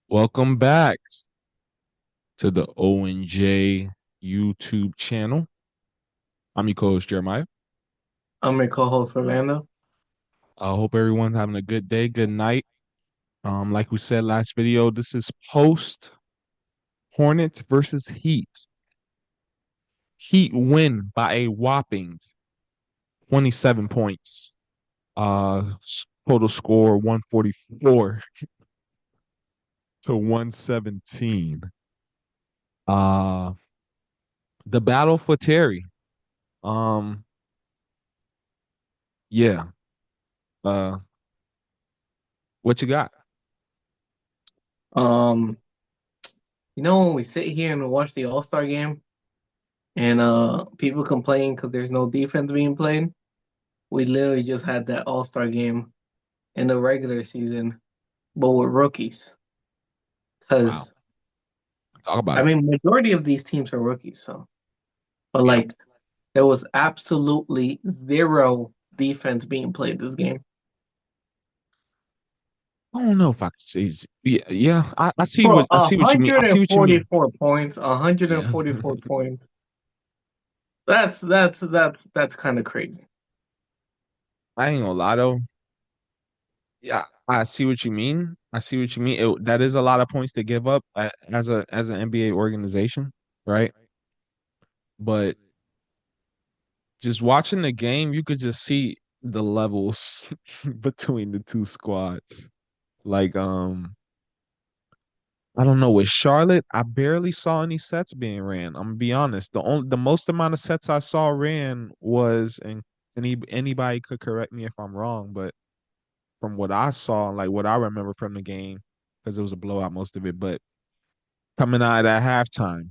Welcome back to the ONJ YouTube channel. I'm your co-host Jeremiah. I'm your co-host Orlando. I hope everyone's having a good day, good night. Like we said last video, this is post Hornets versus Heat. Heat win by a whopping 27 points. Total score 144 to 117. Uh, the battle for Terry. Um, yeah. Uh, what you got? Um, when we sit here and watch the All-Star game and people complain because there's no defense being played, we literally just had that All-Star game in the regular season, but with rookies. Wow. Because Talk about I it. mean, majority of these teams are rookies, so but Yeah. like there was absolutely zero defense being played this game. I don't know if I could say yeah, yeah. I see Bro, what you mean. I see what you mean. 144 points, Yeah. 144 points. That's kind of crazy. I ain't gonna lie though. Yeah, I see what you mean. I see what you mean. That is a lot of points to give up as an NBA organization, right? But just watching the game, you could just see the levels between the two squads. Like I don't know. With Charlotte, I barely saw any sets being ran. I'm gonna be honest. The most amount of sets I saw ran was, and anybody could correct me if I'm wrong, but from what I saw, like what I remember from the game, because it was a blowout most of it, but coming out of that halftime,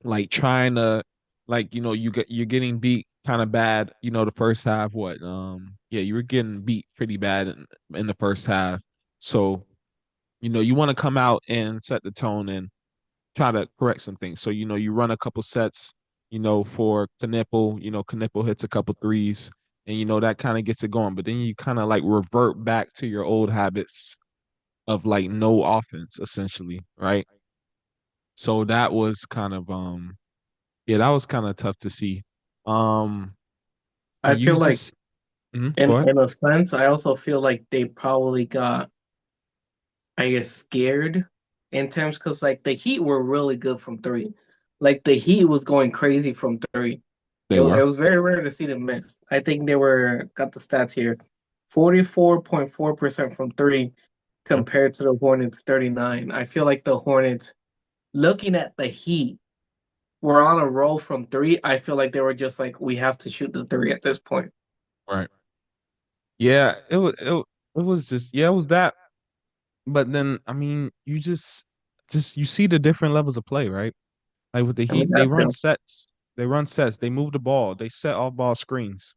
like trying to, like you're getting beat kind of bad, the first half. What? Yeah, you were getting beat pretty bad in the first half, so you want to come out and set the tone and try to correct some things. So, you run a couple sets, for Knipple, Knipple hits a couple threes and that kind of gets it going. But then you kind of like revert back to your old habits of like no offense essentially, right? So that was kind of yeah, that was kind of tough to see. Um I and you feel like just go in ahead. in a sense, I also feel like they probably got, I guess, scared in terms because like the Heat were really good from three. Like the Heat was going crazy from three. They It were. was very rare to see them miss. I think they were got the stats here, 44.4% from three Mhm. compared to the Hornets 39. I feel like the Hornets, looking at the Heat, were on a roll from three. I feel like they were just like, we have to shoot the three at this point. Right. Yeah, it was just yeah, it was that. But then I mean, you just you see the different levels of play, right? Like with the I mean, Heat, they that's run them. sets. They run sets. They move the ball. They set off ball screens.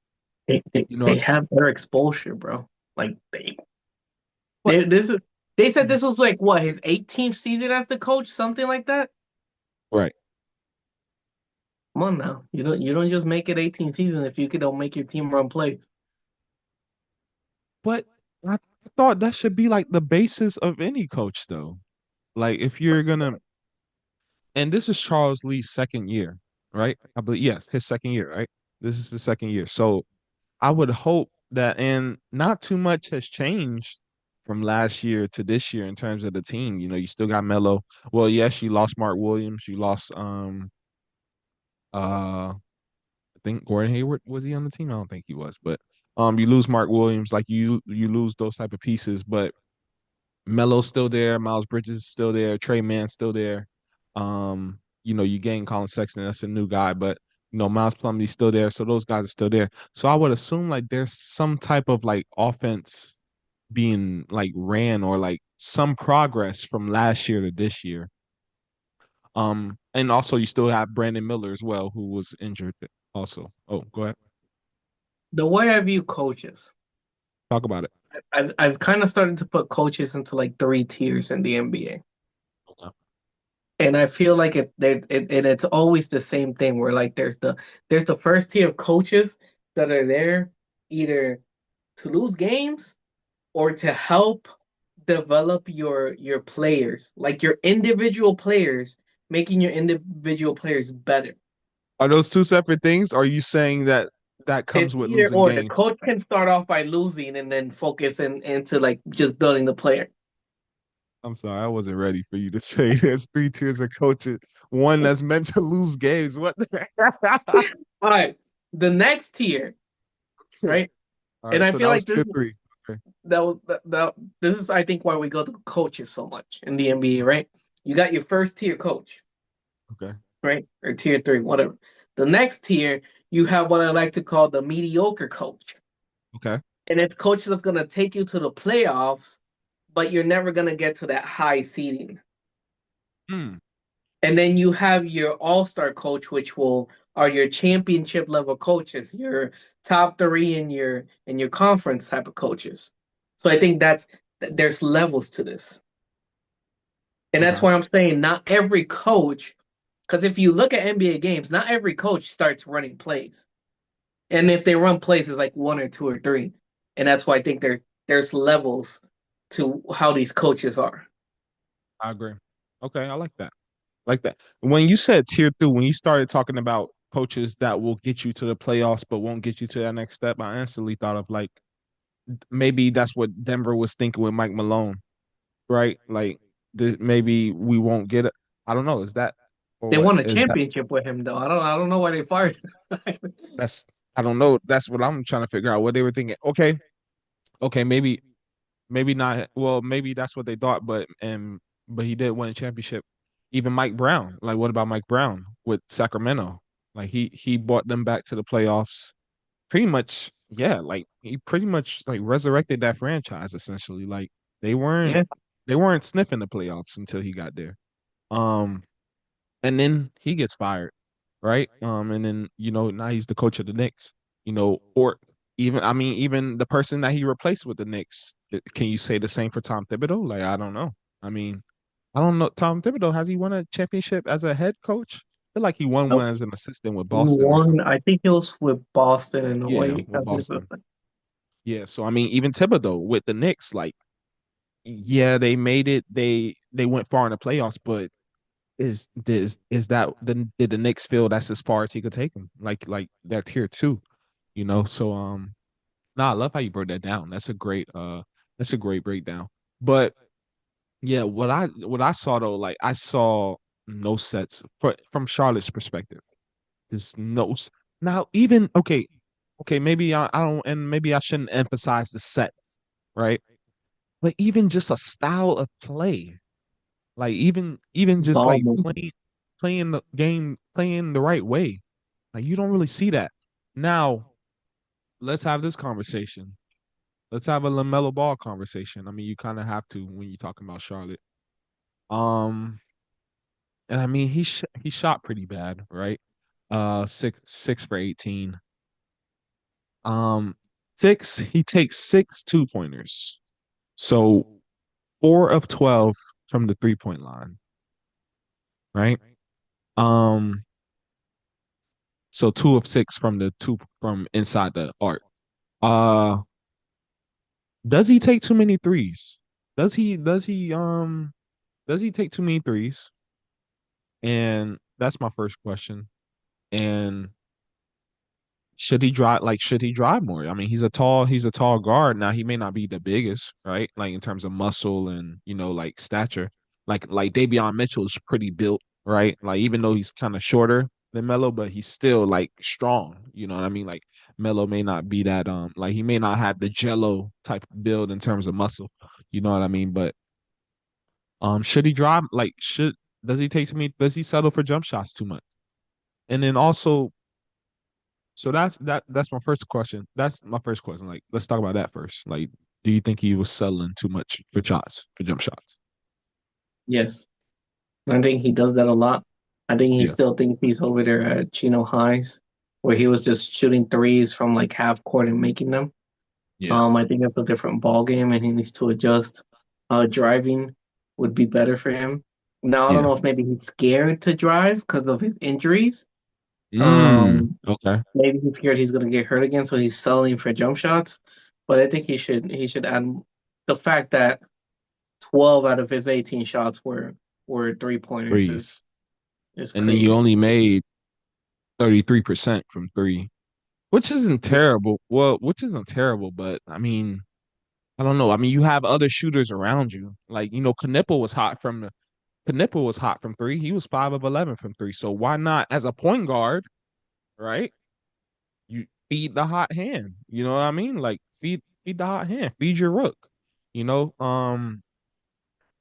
They, they, You know, they have their exposure, bro. Like but this is they said this was like what his 18th season as the coach, something like that. right. Come on now, you don't just make it 18 season if you don't make your team run plays. But I thought that should be like the basis of any coach, though. Like if you're gonna, and this is Charles Lee's second year, right? I believe yes, his second year, right? This is the second year. So I would hope that, and not too much has changed from last year to this year in terms of the team. You still got Melo. Well, yes, you lost Mark Williams. You lost I think Gordon Hayward, was he on the team? I don't think he was, but you lose Mark Williams, like you lose those type of pieces, but Melo's still there, Miles Bridges is still there, Trey Mann's still there. You gain Colin Sexton, that's a new guy, but Miles Plumlee's still there, so those guys are still there. So I would assume like there's some type of like offense being like ran or like some progress from last year to this year. And also you still have Brandon Miller as well, who was injured also. Oh, go ahead. The way I view coaches, Talk about it. I've kind of started to put coaches into like three tiers in the NBA. Okay. And I feel like it's always the same thing where like there's the first tier of coaches that are there either to lose games or to help develop your players, like your individual players, making your individual players better. Are those two separate things? Or are you saying that that It's comes with either losing or. The games? coach can start off by losing and then focus into like just building the player. I'm sorry, I wasn't ready for you to say there's three tiers of coaches. One that's meant to lose games. What the All right. The next tier, right? All And right, I so feel that was like tier three. Okay. this is I think why we go to coaches so much in the NBA, right? You got your first tier coach, Okay. right? Or tier three, whatever. The next tier, you have what I like to call the mediocre coach. Okay. And it's coach that's gonna take you to the playoffs, but you're never gonna get to that high seeding. Hmm. And then you have your all-star coach, which will are your championship level coaches, your top three in your conference type of coaches. So I think there's levels to this. And that's Okay. why I'm saying not every coach, because if you look at NBA games, not every coach starts running plays. And if they run plays, it's like one or two or three. And that's why I think there's levels to how these coaches are. I agree. Okay, I like that. Like that. When you said tier two, when you started talking about coaches that will get you to the playoffs but won't get you to that next step, I instantly thought of like maybe that's what Denver was thinking with Mike Malone, right? Like maybe we won't get it. I don't know. Is that or They what? won a Is that championship with him though. I don't know why they fired him. that's I don't know. That's what I'm trying to figure out. What they were thinking. Okay, okay, maybe not. Well, maybe that's what they thought, but he did win a championship. Even Mike Brown. Like, what about Mike Brown with Sacramento? Like he brought them back to the playoffs. Pretty much, yeah. Like he pretty much like resurrected that franchise essentially. Like they weren't Yeah, they weren't sniffing the playoffs until he got there. Um, and then he gets fired, right? And then now he's the coach of the Knicks. Or even I mean even the person that he replaced with the Knicks. Can you say the same for Tom Thibodeau? Like I don't know. I mean, I don't know. Tom Thibodeau, has he won a championship as a head coach? I feel like he won nope. one as an assistant with He Boston or won. something. I think it was with Boston in a Yeah, way. with Boston. Yeah, so I mean, even Thibodeau with the Knicks, like, yeah, they made it. They went far in the playoffs, but is that did the Knicks feel that's as far as he could take them? Like that tier two, So no, I love how you broke that down. That's a great breakdown. But yeah, what I saw though, like I saw no sets from Charlotte's perspective. There's no now even okay, maybe I don't and maybe I shouldn't emphasize the sets, right? But even just a style of play, like even just Ball like movement. playing the game, playing the right way. Like you don't really see that. Now, let's have this conversation. Let's have a Lamelo Ball conversation. I mean, you kind of have to when you're talking about Charlotte. Um, and I mean, he shot pretty bad, right? Six for 18. Um, he takes six 2-pointers. So 4 of 12 from the 3-point line, right? Um, so 2 of 6 from the two from inside the arc. Uh, does he take too many threes? Does he take too many threes? And that's my first question. And should he drive more? I mean, he's a tall guard. Now he may not be the biggest, right? Like in terms of muscle and like stature. Like Davion Mitchell is pretty built, right? Like even though he's kind of shorter than Melo, but he's still like strong. You know what I mean? Like Melo may not be that like he may not have the Jello type of build in terms of muscle. You know what I mean? But should he drive should does he take to me does he settle for jump shots too much? And then also so that's my first question. That's my first question. Like, let's talk about that first. Like, do you think he was settling too much for shots, for jump shots? Yes, I think he does that a lot. I think he Yeah, still thinks he's over there at Chino Highs, where he was just shooting threes from like half court and making them. yeah, I think it's a different ball game, and he needs to adjust. Driving would be better for him. Now I don't yeah. know if maybe he's scared to drive because of his injuries. Mm, okay. Maybe he's scared he's gonna get hurt again, so he's settling for jump shots. But I think he should add the fact that 12 out of his 18 shots were three pointers. threes. Is And then you crazy. only made 33% from three, which isn't terrible. Well, which isn't terrible, but I mean, I don't know. I mean, you have other shooters around you. Like, Knipple was hot from three. He was 5 of 11 from three. So why not as a point guard, right? You feed the hot hand. You know what I mean? Like feed the hot hand, feed your rook. You know?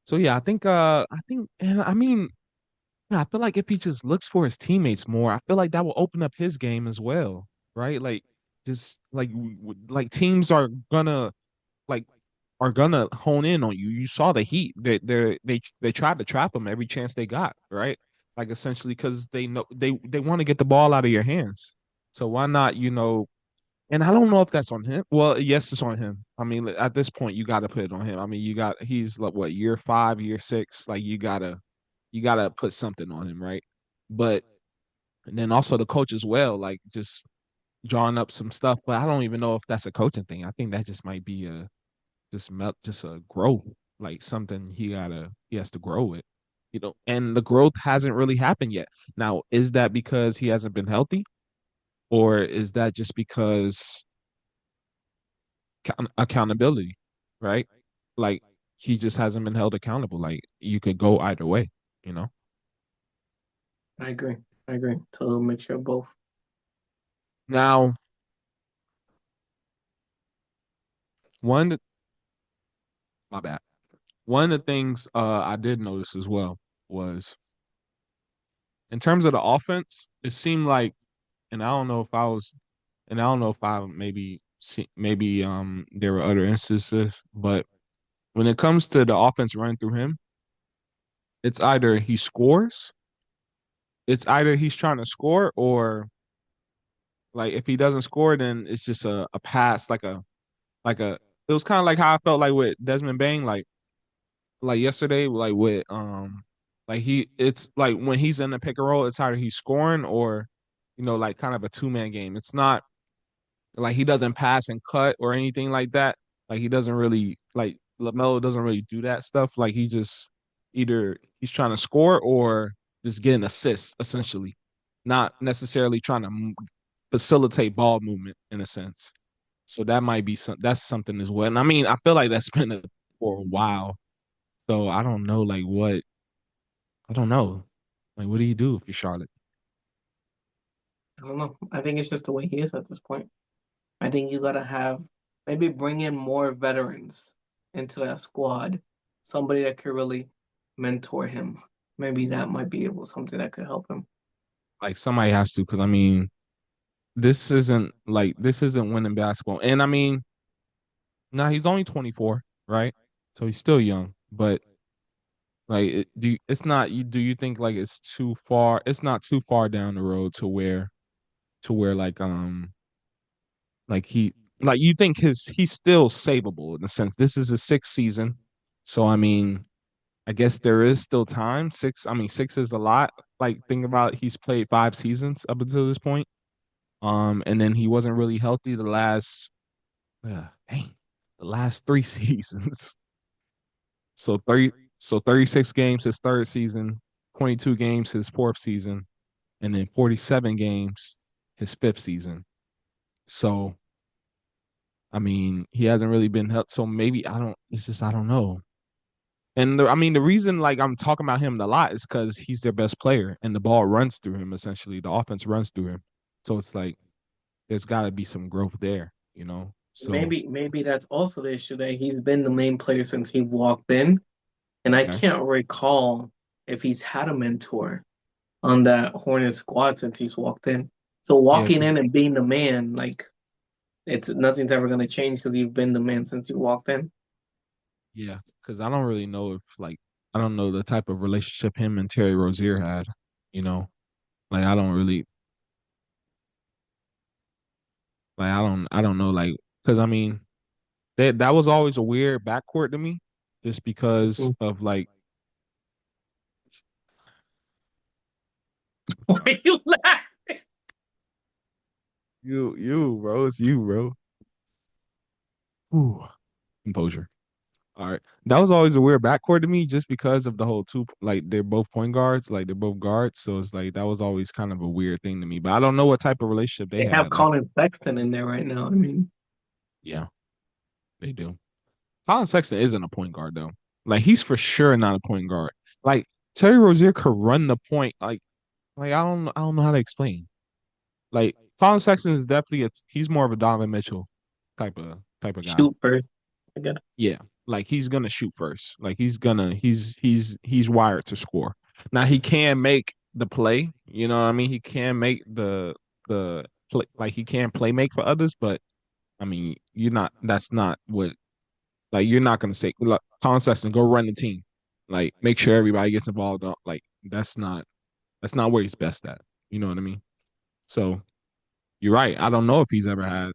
So yeah, I think and I mean, yeah, I feel like if he just looks for his teammates more, I feel like that will open up his game as well, right? Like just like teams like are gonna hone in on you. You saw the Heat. They tried to trap him every chance they got, right? Like essentially because they know they want to get the ball out of your hands. So why not, and I don't know if that's on him. Well, yes, it's on him. I mean, at this point, you got to put it on him. I mean, he's like what, year five, year six. Like you gotta put something on him, right? But and then also the coach as well, like just drawing up some stuff. But I don't even know if that's a coaching thing. I think that just might be just a growth, like something he has to grow with, and the growth hasn't really happened yet. Now, is that because he hasn't been healthy, or is that just because accountability, right? Like he just hasn't been held accountable. Like you could go either way, you know. I agree. I agree. Total mixture of both. Now, one, my bad. One of the things I did notice as well was in terms of the offense, it seemed like, and I don't know if I was, and I don't know if I maybe there were other instances, but when it comes to the offense running through him, it's either he scores, it's either he's trying to score, or like if he doesn't score, then it's just a pass, like a. It was kind of like how I felt like with Desmond Bain, like yesterday, like with like it's like when he's in the pick and roll, it's either he's scoring or, like kind of a two-man game. It's not like he doesn't pass and cut or anything like that. Like he doesn't really like Lamelo doesn't really do that stuff. Like he just either he's trying to score or just get an assist, essentially, not necessarily trying to facilitate ball movement in a sense. So that might be that's something as well. And I mean, I feel like that's been for a while. So I don't know, like what I don't know, like what do you do if you're Charlotte? I don't know. I think it's just the way he is at this point. I think you gotta have maybe bring in more veterans into that squad. Somebody that could really mentor him. Maybe that might be able something that could help him. Like somebody has to, because I mean, this isn't winning basketball. And I mean, now he's only 24, right? So he's still young, but like it's not you do you think like it's too far, it's not too far down the road to where like you think he's still savable in the sense this is his sixth season. So I mean, I guess there is still time. Six is a lot. Like think about he's played 5 seasons up until this point. And then he wasn't really healthy dang, the last 3 seasons. So 36 games his third season, 22 games his fourth season, and then 47 games his fifth season. So I mean, he hasn't really been helped. So maybe I don't. It's just I don't know. And I mean, the reason like I'm talking about him a lot is because he's their best player, and the ball runs through him. Essentially, the offense runs through him. So it's like there's got to be some growth there. So Maybe that's also the issue that he's been the main player since he walked in, and I okay, can't recall if he's had a mentor on that Hornets squad since he's walked in. So yeah, walking because in and being the man, like it's nothing's ever gonna change because you've been the man since you walked in. yeah, because I don't really know if like I don't know the type of relationship him and Terry Rozier had. You know, like I don't really like I don't know like because I mean that was always a weird backcourt to me, just because Mhm. of like Why sorry. you laugh? You, bro. It's you, bro. Ooh, composure. All right. That was always a weird backcourt to me just because of the whole two, like they're both point guards, like they're both guards. So it's like that was always kind of a weird thing to me. But I don't know what type of relationship they They have had. Like, Colin Sexton in there right now. I mean, yeah, they do. Colin Sexton isn't a point guard though. Like he's for sure not a point guard. Like Terry Rozier could run the point. Like I don't know how to explain. Like Colin Sexton is definitely he's more of a Donovan Mitchell type of guy. shoot first. I guess. Yeah, like he's gonna shoot first. Like he's wired to score. Now he can make the play. You know what I mean? He can make the play, like he can play make for others. But I mean, you're not. That's not what. Like you're not gonna say, look, Colin Sexton, go run the team. Like make sure everybody gets involved. Like that's not where he's best at. You know what I mean? So you're right. I don't know if he's ever had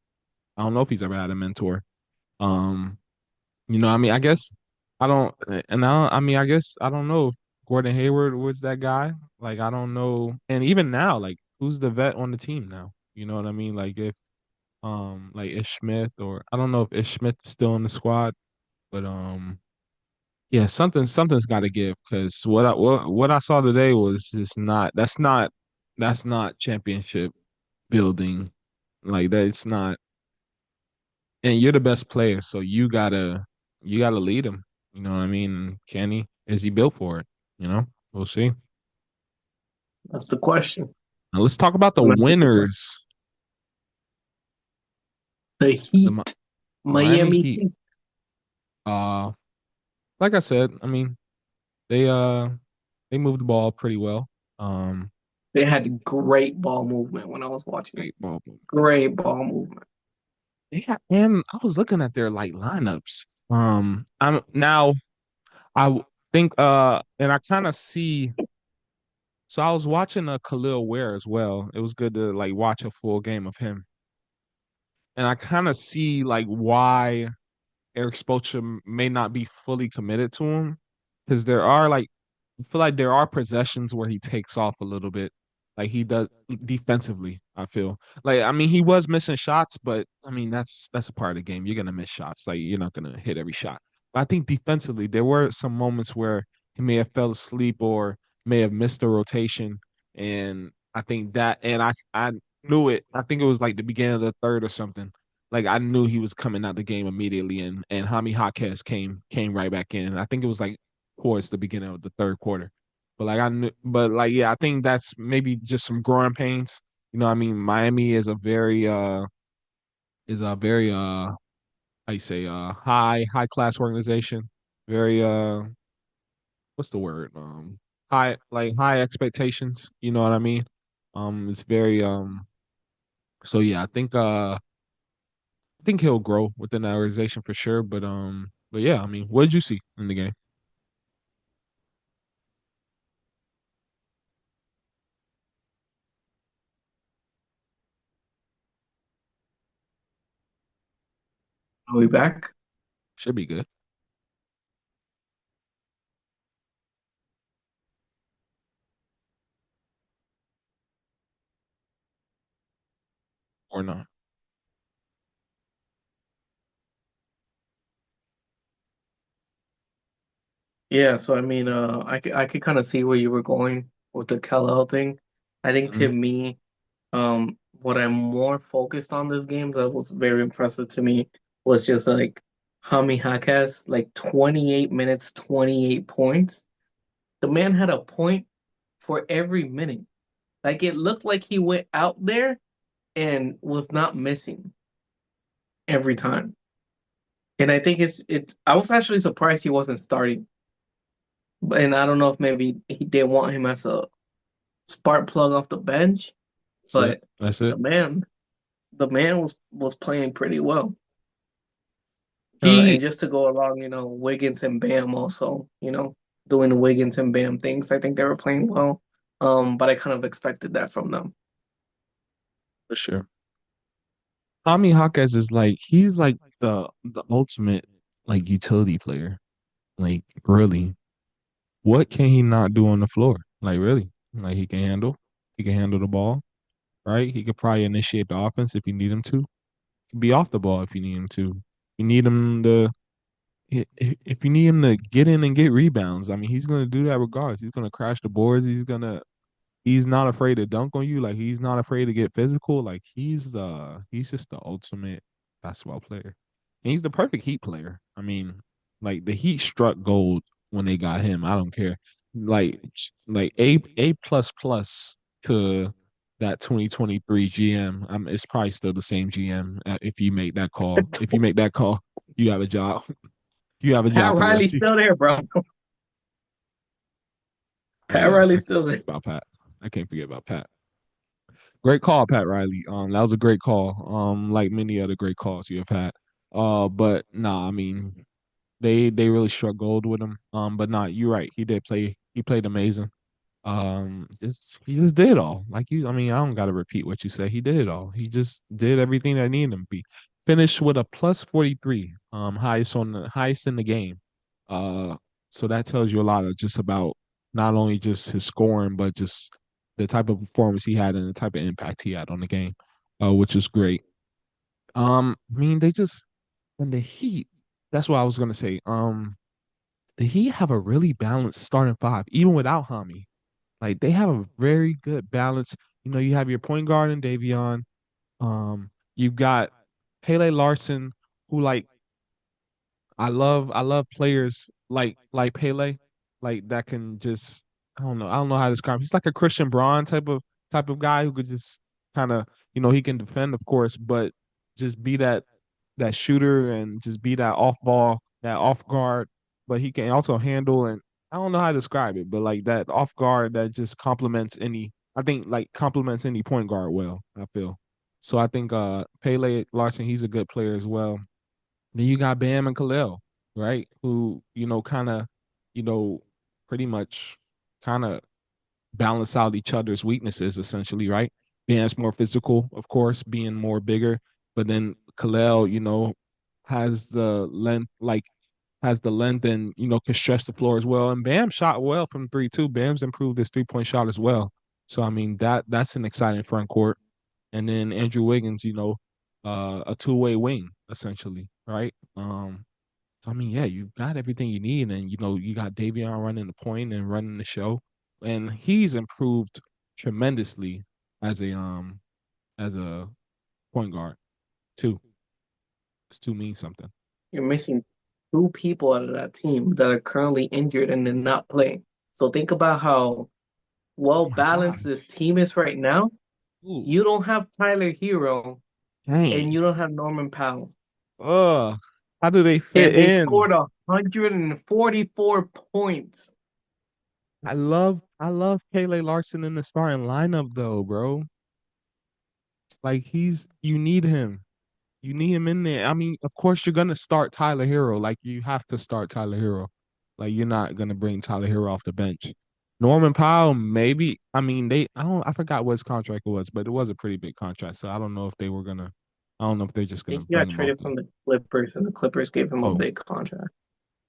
a mentor. Um, I mean, I guess I don't, and I mean, I guess I don't know if Gordon Hayward was that guy. Like, I don't know, and even now, like, who's the vet on the team now? You know what I mean? Like, if like Ish Smith, or I don't know if Ish Smith is still in the squad, but yeah, something's got to give because what I saw today was just not. That's not championship building. Like that's not, and you're the best player, so you gotta lead him. You know what I mean? Can he? Is he built for it? We'll see. That's the question. Now let's talk about the That's the question. winners. The The Heat, Miami Miami Heat. Heat. Uh, like I said, I mean they uh they moved the ball pretty well. Um, They had great ball movement when I was watching it. great ball movement. Great ball movement. Yeah, and I was looking at their like lineups. I'm now think and I kind of see. So I was watching Khalil Ware as well. It was good to like watch a full game of him, and I kind of see like why Eric Spoelstra may not be fully committed to him because there are like I feel like there are possessions where he takes off a little bit, like he does defensively. I feel like I mean he was missing shots, but I mean that's a part of the game. You're gonna miss shots, like you're not gonna hit every shot. But I think defensively there were some moments where he may have fell asleep or may have missed a rotation, and I think that and I knew it. I think it was like the beginning of the third or something. Like I knew he was coming out the game immediately, and Hami Jaquez came right back in. I think it was like towards the beginning of the third quarter. But like I knew, but like yeah, I think that's maybe just some growing pains. I mean, Miami is a very how you say high class organization. Very what's the word? High expectations. You know what I mean? It's very so yeah, I think he'll grow within that organization for sure. But yeah, I mean, what did you see in the game? Are we back? Should be good or not? Yeah, so I mean, I could kind of see where you were going with the Cal thing. I think to Hmm. me, what I'm more focused on this game that was very impressive to me was just like Hami Hakas, like 28 minutes, 28 points. The man had a point for every minute. Like it looked like he went out there and was not missing every time. And I think it's I was actually surprised he wasn't starting. And I don't know if maybe he didn't want him as a spark plug off the bench, That's it. but That's the it. man the man was playing pretty well. And He just to go along, Wiggins and Bam also, doing the Wiggins and Bam things. I think they were playing well. But I kind of expected that from them. for sure. Tommy Hawkes is like he's like the ultimate like utility player. Like really, what can he not do on the floor? Like really, like he can handle the ball, right? He could probably initiate the offense if you need him to. He could be off the ball if you need him to. You need him to. if you need him to get in and get rebounds, I mean, he's gonna do that regardless. He's gonna crash the boards. He's not afraid to dunk on you. Like he's not afraid to get physical. Like he's just the ultimate basketball player. And he's the perfect Heat player. I mean, like the Heat struck gold when they got him. I don't care. Like like A plus plus to that 2023 GM. It's probably still the same GM if you make that call. If you make that call, you have a job. You have a Pat job for the rest Riley's of you. still there, bro. Oh Pat yeah, I Riley's can't still there. forget about Pat. I can't forget about Pat. Great call, Pat Riley. That was a great call. Like many other great calls you have had. But nah, I mean, they really struck gold with him. But nah, you're right. He did play. He played amazing. Just he just did all. Like you, I mean, I don't gotta repeat what you said. He did it all. He just did everything that needed him to be. Finished with a plus 43, highest in the game. Uh, so that tells you a lot of just about not only just his scoring, but just the type of performance he had and the type of impact he had on the game, which is great. I mean, they just when the Heat. That's what I was gonna say. The Heat have a really balanced starting five, even without Hami. Like they have a very good balance. You know, you have your point guard in Davion. You've got Pele Larson, who like I love players like Pele, like that can just I don't know how to describe him. He's like a Christian Braun type of guy who could just kind of he can defend of course, but just be that shooter and just be that off ball, that off guard, but he can also handle and I don't know how to describe it, but like that off guard that just complements any I think like complements any point guard well, I feel. So I think Pele Larson, he's a good player as well. Then you got Bam and Khalil, right? Who, kind of, you know, pretty much kind of balance out each other's weaknesses essentially, right? Bam's more physical, of course, being more bigger, but then Khalil, has the length, like has the length and can stretch the floor as well. And Bam shot well from three too. Bam's improved his 3-point shot as well. So I mean that's an exciting front court. And then Andrew Wiggins, a two-way wing essentially, right? So I mean, yeah, you got everything you need, and you got Davion running the point and running the show, and he's improved tremendously as a point guard too. It's to mean something. You're missing two people out of that team that are currently injured and they're not playing. So think about how Oh well my balanced this gosh. team is right now. Ooh, You don't have Tyler Hero and dang. you don't have Norman Powell. How do they fit And they in? scored 144 points. I love Kayla Larson in the starting lineup though, bro. Like you need him. You need him in there. I mean, of course you're gonna start Tyler Hero. Like you have to start Tyler Hero. Like you're not gonna bring Tyler Hero off the bench. Norman Powell, maybe. I mean, I forgot what his contract was, but it was a pretty big contract. So I don't know if they were gonna I don't know if they're just He gonna bring got him off traded the from the Clippers, and the Clippers gave him a oh big contract.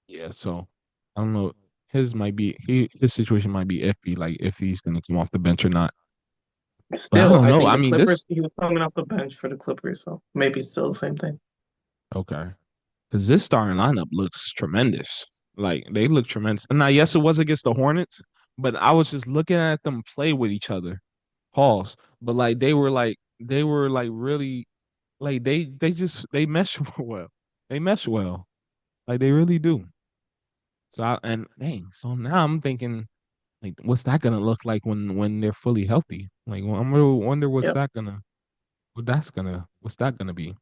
yeah, so I don't know. His situation might be iffy, like if he's gonna come off the bench or not. But I Still, don't I know. think I the mean Clippers, this he was coming off the bench for the Clippers, so maybe it's still the same thing. okay. Because this starting lineup looks tremendous. Like they look tremendous. And now, yes, it was against the Hornets, but I was just looking at them play with each other. Pause. But like they were like really like they mesh well. They mesh well. Like they really do. And dang, so now I'm thinking like what's that gonna look like when they're fully healthy? Like I'm gonna wonder Yep. what's that gonna be?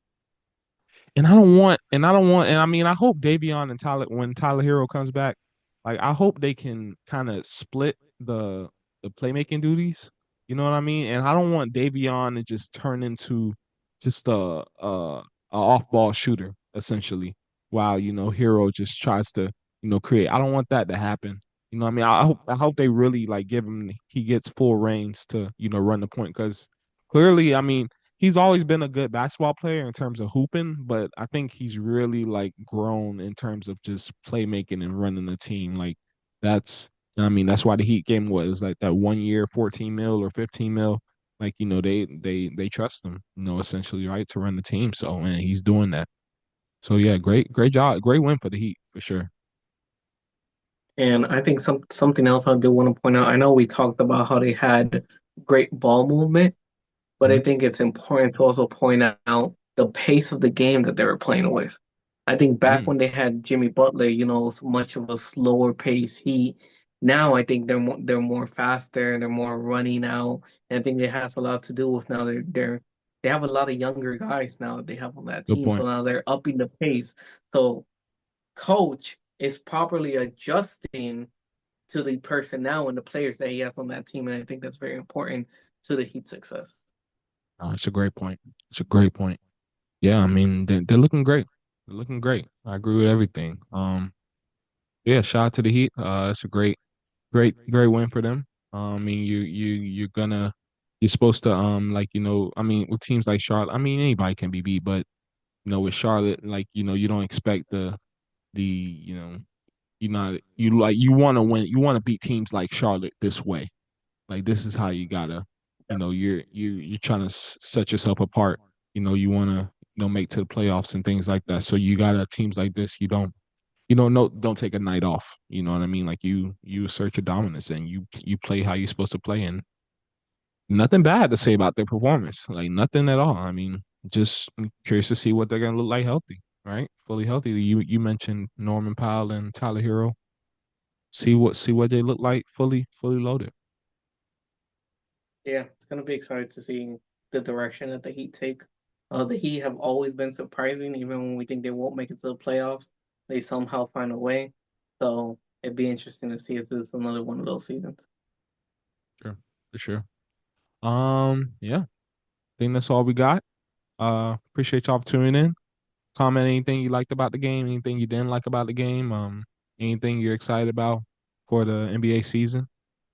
And I mean, I hope Davion and Tyler, when Tyler Hero comes back, like I hope they can kind of split the playmaking duties. You know what I mean? And I don't want Davion to just turn into just a off ball shooter essentially, while Hero just tries to create. I don't want that to happen. You know what I mean? I hope they really like give him he gets full reins to run the point because clearly, I mean he's always been a good basketball player in terms of hooping, but I think he's really like grown in terms of just playmaking and running the team. Like that's I mean, that's why the Heat game was like that 1 year, 14 mil or 15 mil. Like, they trust him, essentially, right, to run the team. So and he's doing that. So yeah, great job, great win for the Heat for sure. And I think something else I do want to point out. I know we talked about how they had great ball movement, but I Mhm. think it's important to also point out the pace of the game that they were playing with. I think back Mm, when they had Jimmy Butler, it was much of a slower pace. Now I think they're more faster, they're more running now, and I think it has a lot to do with now they have a lot of younger guys now that they have on that good team, so point. now they're upping the pace. So coach is properly adjusting to the personnel and the players that he has on that team, and I think that's very important to the Heat success. It's a great point. It's a great point. Yeah, I mean they're looking great. They're looking great. I agree with everything. Yeah, shout out to the Heat. It's a great win for them. I mean you're supposed to like I mean with teams like Charlotte, I mean anybody can be beat, but with Charlotte, like you don't expect the you want to win, you want to beat teams like Charlotte this way. Like this is how you gotta, you're trying to set yourself apart. You want to make to the playoffs and things like that. So you gotta teams like this. Don't take a night off. You know what I mean? Like you assert your dominance and you play how you're supposed to play. And nothing bad to say about their performance. Like nothing at all. I mean, just curious to see what they're gonna look like healthy, right? Fully healthy. You mentioned Norman Powell and Tyler Hero. See what they look like fully loaded. Yeah, it's gonna be exciting to see the direction that the Heat take. The Heat have always been surprising, even when we think they won't make it to the playoffs, they somehow find a way. So it'd be interesting to see if this is another one of those seasons. Sure, for sure. Yeah, I think that's all we got. Appreciate y'all for tuning in. Comment anything you liked about the game, anything you didn't like about the game, anything you're excited about for the NBA season.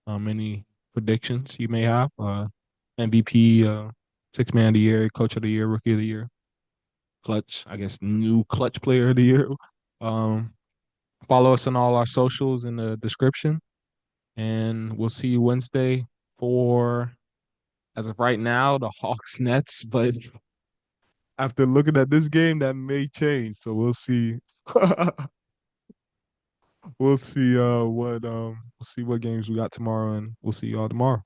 Any predictions you may have. MVP, six man of the year, coach of the year, rookie of the year, clutch, I guess new clutch player of the year. Um, Follow us on all our socials in the description. And we'll see you Wednesday for, as of right now, the Hawks Nets. But after looking at this game, that may change. So we'll see. We'll see what games we got tomorrow, and we'll see y'all tomorrow.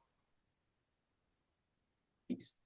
Peace.